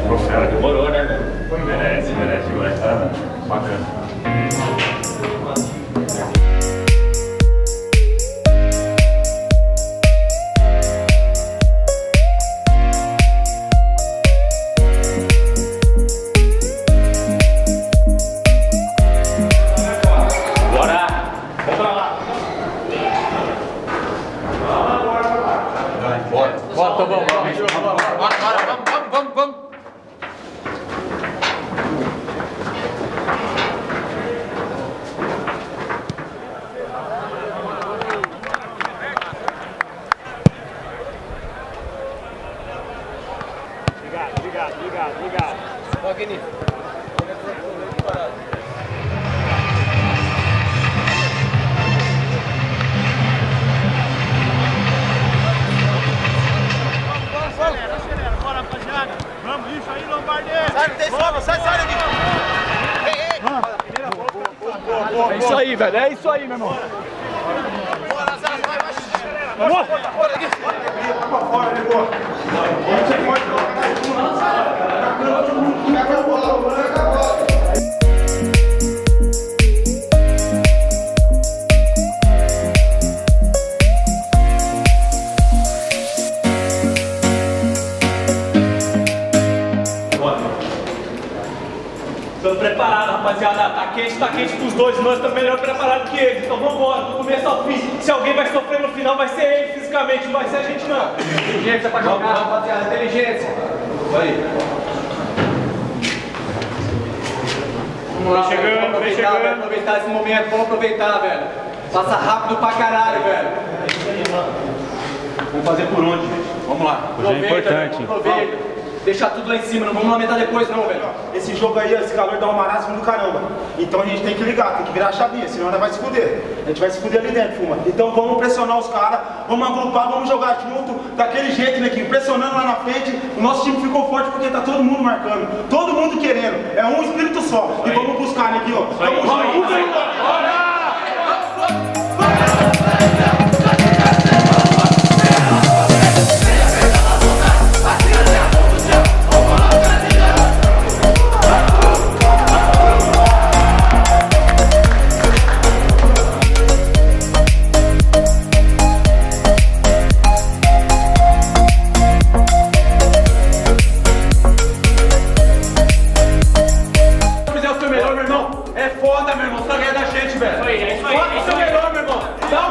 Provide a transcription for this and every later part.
Profera, demorou, né, velho? Merece, moleque. Tá bacana. Bora, então vamos. Obrigado. Toque nisso. Acelera, bora, rapaziada. Vamos, isso aí, Lombardi. Sai daqui. É isso aí, velho. É isso aí, meu irmão. Bora aqui. Pra fora, né, boa? Você pode Estamos preparados, rapaziada. Tá quente pros dois. Nós estamos melhor preparados que eles. Então vamos embora, do começo ao fim. Se alguém vai sofrer no final, vai ser ele fisicamente, não vai ser a gente não. Inteligência pra jogar, rapaziada. Inteligência. Isso aí. Vamos lá, Vem chegando. velho. Aproveitar esse momento. Vamos aproveitar, velho. Passa rápido pra caralho, velho. Vamos fazer por onde, gente? Vamos lá. Hoje é importante. Aproveita. Deixar tudo lá em cima, não vamos lamentar depois não, velho. Esse jogo aí, esse calor dá um marasmo do caramba. Então a gente tem que ligar, tem que virar a chavinha, senão nós vai se fuder. A gente vai se fuder ali dentro, Fuma. Então vamos pressionar os caras, vamos agrupar, vamos jogar junto, daquele jeito, né, pressionando lá na frente. O nosso time ficou forte porque tá todo mundo marcando, todo mundo querendo. É um espírito só. E vamos buscar, né, aqui, ó. Vamos junto. É foda, meu irmão, só ganha da gente, velho. É isso aí. Foda o seu melhor, meu irmão. Dá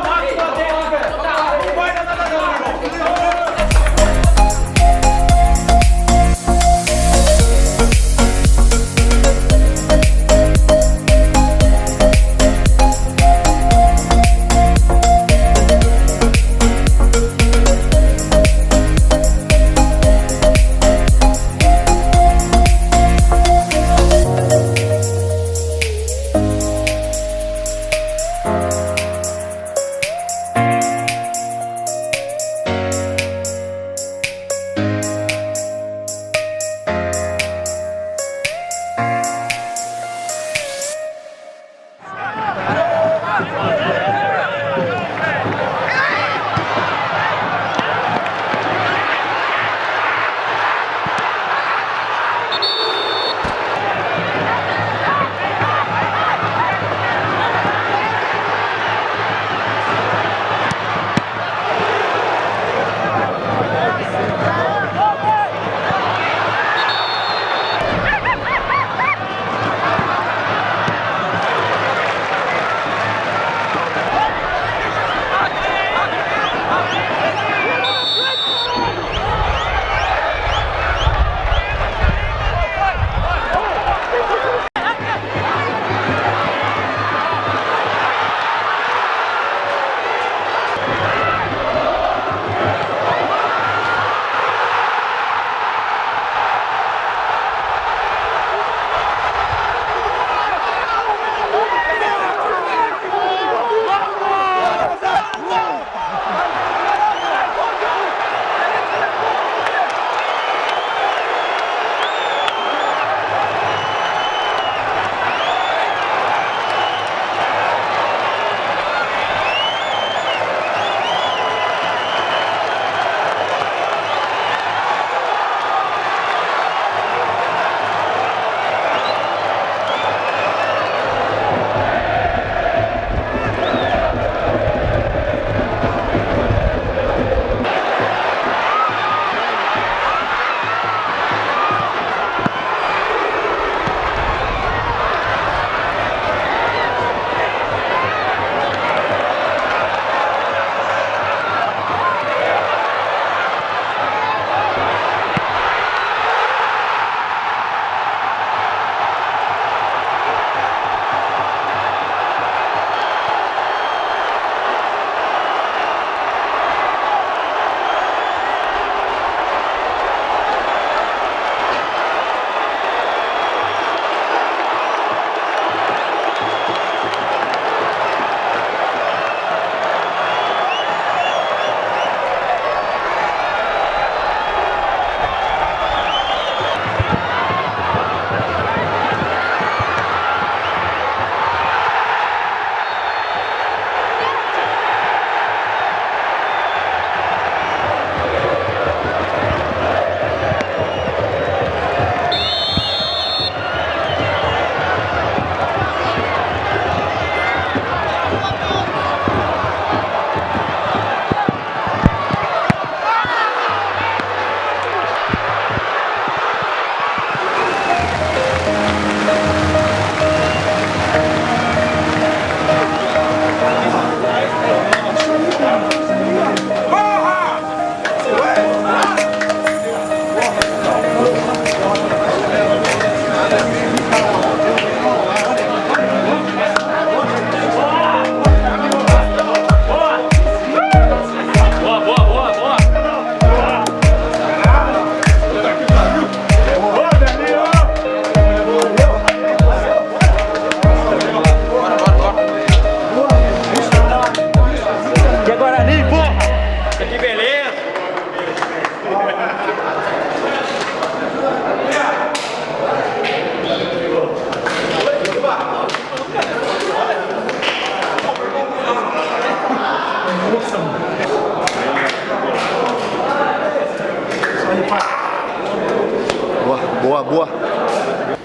boa.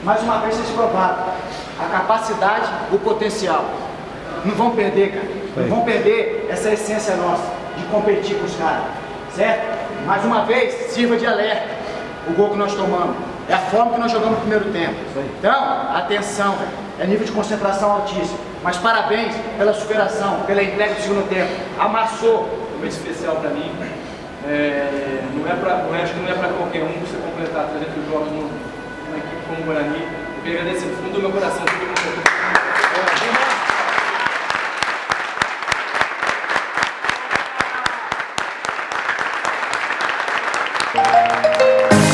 Mais uma vez vocês provaram a capacidade, o potencial. Não vão perder, cara. Não vão perder essa essência nossa de competir com os caras, certo? Mais uma vez, sirva de alerta o gol que nós tomamos. É a forma que nós jogamos no primeiro tempo. Então, atenção, velho. É nível de concentração altíssimo. Mas parabéns pela superação, pela entrega do segundo tempo. Amassou. Um momento especial para mim. Acho que não é para qualquer um você completar 300 jogos numa equipe como o Guarani. Eu queria agradecer do fundo do meu coração. Thank you.